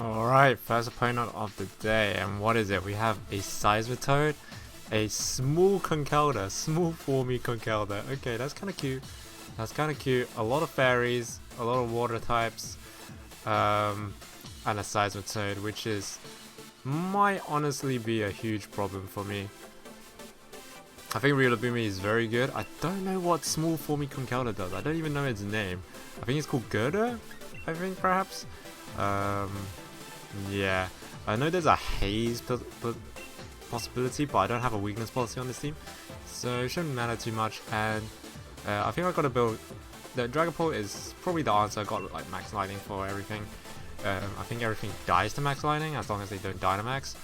Alright, first opponent of the day, and what is it? We have a Charizard, a small Conkeldurr, small formy Conkeldurr. Okay, that's kind of cute. That's kind of cute. A lot of fairies, a lot of water types, and a Charizard, which might honestly be a huge problem for me. I think Rillaboom is very good. I don't know what small formy Conkeldurr does. I don't even know its name. I think it's called Gerda, I think perhaps. Yeah, I know there's a haze possibility, but I don't have a weakness policy on this team, so it shouldn't matter too much. And I think I got to build the Dragapult is probably the answer. I got like max lightning for everything. I think everything dies to max lightning as long as they don't Dynamax.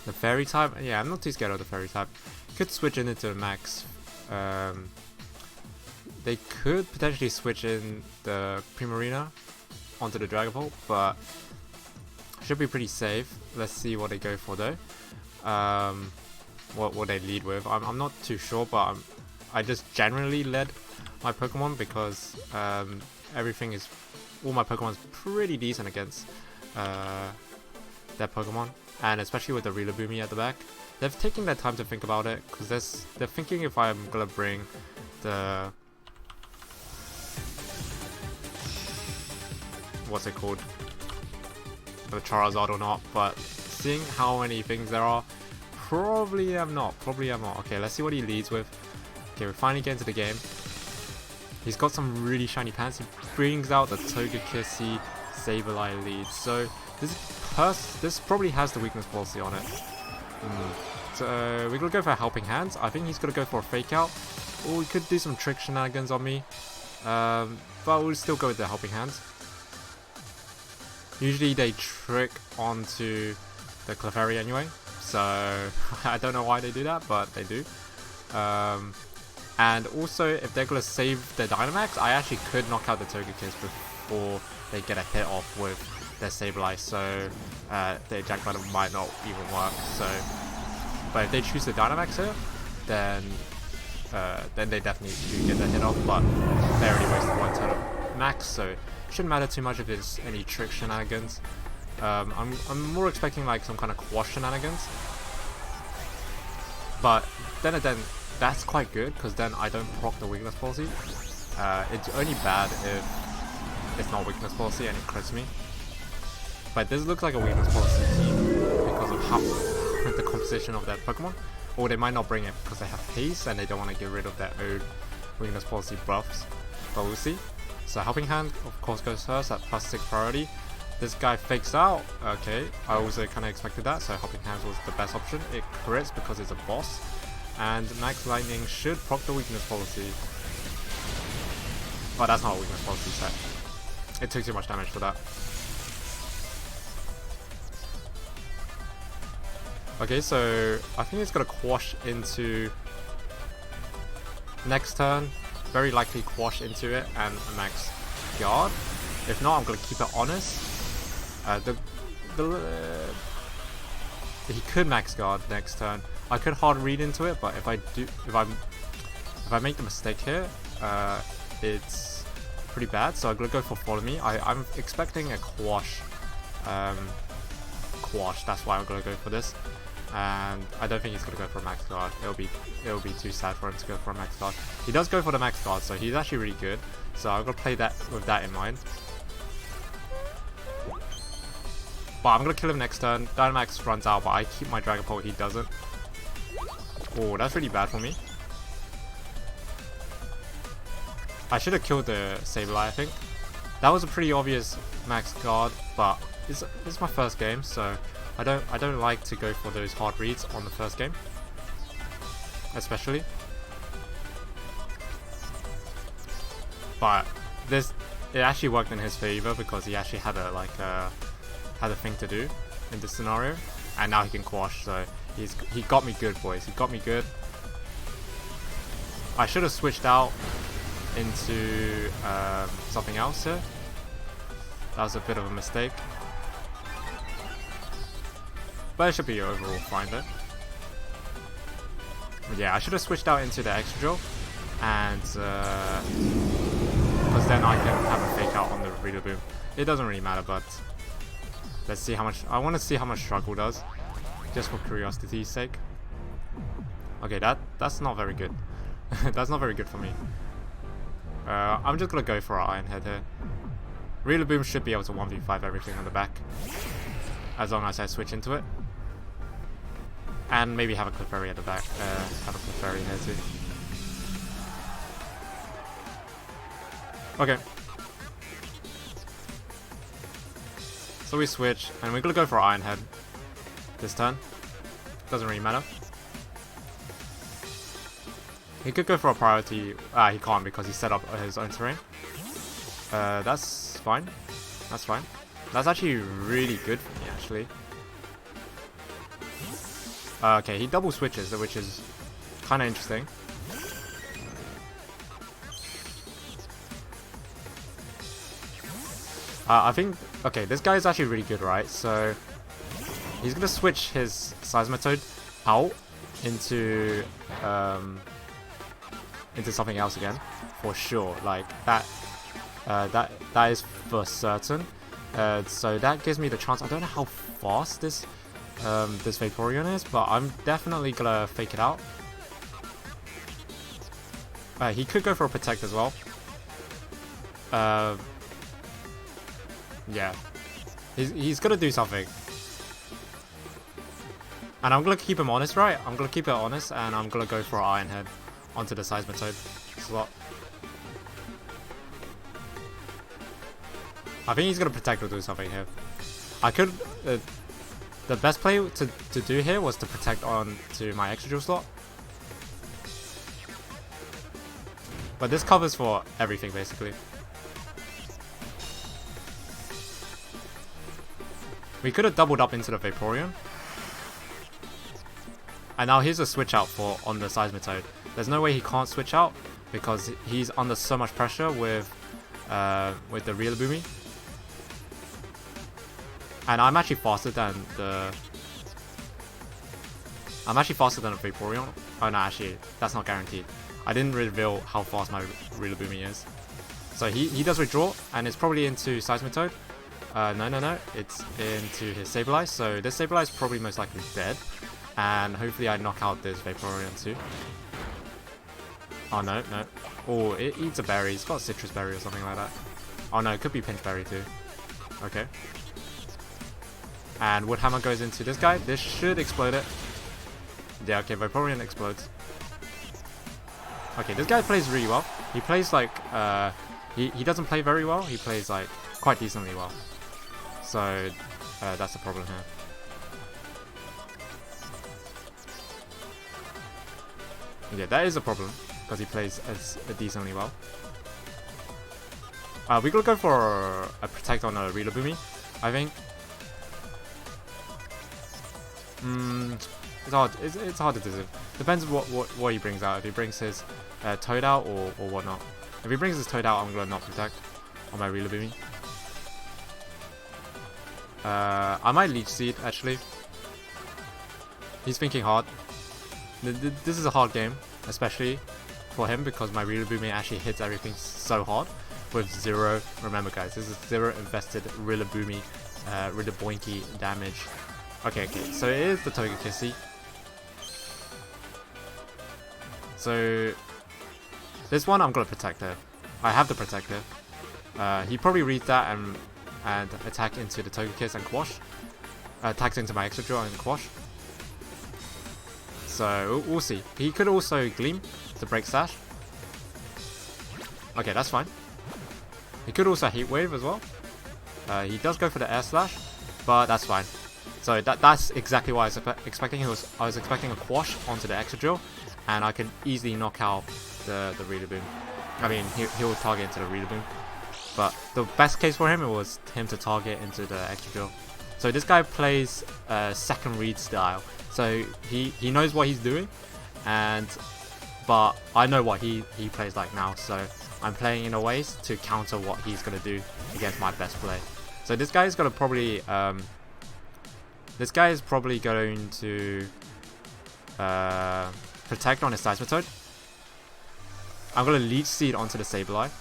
The fairy type, yeah, I'm not too scared of the fairy type. Could switch in into max. They could potentially switch in the Primarina onto the Dragapult, but should be pretty safe. Let's see what they go for though. What they lead with. I'm not too sure, but I just generally led my Pokemon because all my Pokemon's pretty decent against their Pokemon, and especially with the Rillaboom at the back. They've taken their time to think about it because they're thinking if I'm gonna bring the what's it called, the Charizard or not, but seeing how many things there are, probably I'm not. Okay, let's see what he leads with. Okay, we finally get into the game. He's got some really shiny pants. He brings out the Togekiss Sableye lead, so this probably has the weakness policy on it. So we're gonna go for Helping Hands. I think he's gonna go for a Fake Out, or we could do some trick shenanigans on me, but we'll still go with the Helping Hands. Usually they trick onto the Clefairy anyway, so I don't know why they do that, but they do. And also, if they're going to save the Dynamax, I actually could knock out the Togekiss before they get a hit off with their Sableye, so the Eject Button might not even work. So, but if they choose the Dynamax here, then they definitely do get the hit off, but they already wasted one turn of max, so shouldn't matter too much if it's any trick shenanigans. I'm more expecting like some kind of quash shenanigans, but then that's quite good because then I don't proc the weakness policy. It's only bad if it's not weakness policy and it crits me. But this looks like a weakness policy team because of how the composition of that Pokemon, or they might not bring it because they have haste and they don't want to get rid of their own weakness policy buffs. But we'll see. So Helping Hand, of course, goes first at +6 priority. This guy fakes out. Okay, I also kind of expected that, so Helping Hands was the best option. It crits because it's a boss, and Max Lightning should proc the weakness policy. Oh, that's not a weakness policy set. It took too much damage for that. Okay, so I think it's gonna quash into next turn. Very likely quash into it and a max guard. If not, I'm gonna keep it honest. He could max guard next turn. I could hard read into it, but if I make the mistake here, it's pretty bad. So I'm gonna go for Follow Me. I'm expecting a quash. That's why I'm gonna go for this. And I don't think he's gonna go for a max guard. It'll be too sad for him to go for a max guard. He does go for the max guard, so he's actually really good. So I'm gonna play that with that in mind. But I'm gonna kill him next turn. Dynamax runs out, but I keep my Dragapult. He doesn't. Oh, that's really bad for me. I should have killed the Sableye, I think. That was a pretty obvious max guard, but it's my first game, so I don't like to go for those hard reads on the first game, especially. But it actually worked in his favor because he actually had a thing to do in this scenario, and now he can quash. So he got me good, boys. He got me good. I should have switched out into something else here. That was a bit of a mistake. But it should be overall fine though. But yeah, I should have switched out into the Excadrill, and because then I can have a fake out on the Rillaboom. it doesn't really matter, but let's see how much. I want to see how much struggle does, just for curiosity's sake. Okay, that's not very good. That's not very good for me. I'm just gonna go for our Iron Head here. Rillaboom should be able to 1v5 everything on the back, as long as I switch into it. And maybe have a Clefairy at the back. Have a Clefairy here too. Okay. So we switch, and we're gonna go for Iron Head this turn. Doesn't really matter. He could go for a priority. He can't because he set up his own terrain. That's fine. That's fine. That's actually really good for me, actually. Okay, he double switches, which is kind of interesting. I think, okay, this guy is actually really good, right? So he's gonna switch his Seismitoad out into something else again, for sure. Like that is for certain. So that gives me the chance. I don't know how fast this Vaporeon is, but I'm definitely gonna fake it out. He could go for a Protect as well. Yeah, he's gonna do something, and I'm gonna keep him honest, right? I'm gonna keep it honest, and I'm gonna go for an Iron Head onto the Seismitoad slot. I think he's gonna Protect or do something here. I could. The best play to do here was to Protect on to my Excadrill slot, but this covers for everything basically. We could have doubled up into the Vaporeon. And now here's a switch out for on the Seismitoad. There's no way he can't switch out because he's under so much pressure with the Rillaboom. And I'm actually faster than the Vaporeon. Oh no, actually, that's not guaranteed. I didn't reveal how fast my Rillaboom is. So he does withdraw, and it's probably into Seismitoad. No, it's into his Sableye, so this Sableye is probably most likely dead, and hopefully I knock out this Vaporeon too. Oh no. Oh, it eats a berry, it's got a citrus berry or something like that. Oh no, it could be pinch berry too. Okay. And Wood Hammer goes into this guy, this should explode it. Yeah, okay, Vaporeon explodes. Okay, this guy plays really well. He plays like, he doesn't play very well, he plays like quite decently well. So that's the problem here. Yeah, that is a problem because he plays decently well. We're gonna go for a Protect on a Rillaboom, I think. It's hard to do. Depends what he brings out. If he brings his Toad out or whatnot. If he brings his Toad out, I'm gonna not Protect on my Rillaboom. I might Leech Seed actually. He's thinking hard. This is a hard game, especially for him because my Rillaboom actually hits everything so hard with 0. Remember, guys, this is 0 invested Rillaboom, Rillaboinky damage. Okay, so it is the Togekiss. So this one I'm gonna Protect her. I have the Protector. He probably reads that and attack into the Togekiss and Quash. Attacks into my Excadrill and Quash. So we'll see. He could also Gleam to break Sash. Okay, that's fine. He could also Heat Wave as well. He does go for the Air Slash, but that's fine. So that's exactly what I was expecting. I was expecting a Quash onto the Excadrill, and I can easily knock out the Rillaboom. I mean, he'll target into the Rillaboom. But the best case for him, it was him to target into the Excadrill. So this guy plays second read style. So he knows what he's doing, but I know what he plays like now. So I'm playing in a ways to counter what he's gonna do against my best play. So this guy is gonna probably going to Protect on his Seismitoad. I'm gonna Leech Seed onto the Sableye.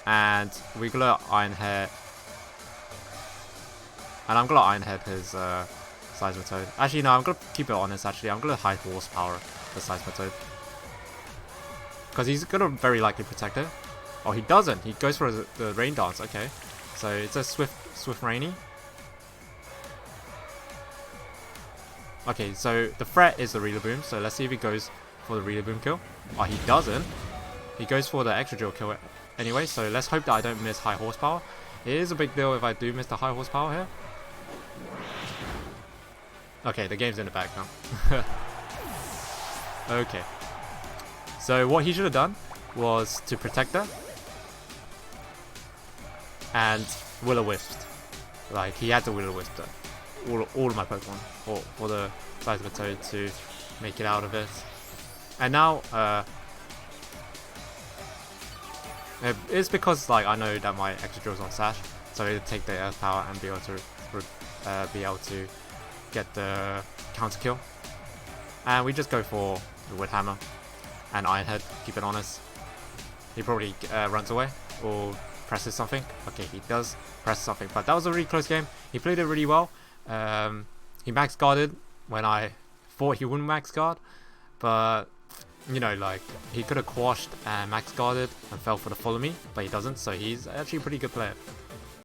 And we're gonna Iron Head. And I'm gonna Iron Head his Seismitoad. Actually, no, I'm gonna keep it honest. Actually, I'm gonna high horsepower the Seismitoad. Because he's gonna very likely protect it. Oh, he doesn't. He goes for the Rain Dance. Okay. So it's a Swift Rainy. Okay, so the threat is the Rillaboom. So let's see if he goes for the Rillaboom kill. Oh, he doesn't. He goes for the Excadrill kill anyway. So let's hope that I don't miss high horsepower. It is a big deal if I do miss the high horsepower here. Okay, the game's in the bag now. Okay. So what he should have done was to protect her and Will-O-Wisp. Like, he had to Will-O-Wisp her. All of my Pokemon for the size of a Toad to make it out of it. And now it's because like I know that my Excadrill's on Sash, so it'll take the Earth Power and be able to get the counter kill. And we just go for the Wood Hammer and Iron Head. Keep it honest. He probably runs away or presses something. Okay, he does press something, but that was a really close game. He played it really well. He max guarded when I thought he wouldn't max guard, but you know, like, he could have quashed and max guarded and fell for the follow me, but he doesn't, so he's actually a pretty good player.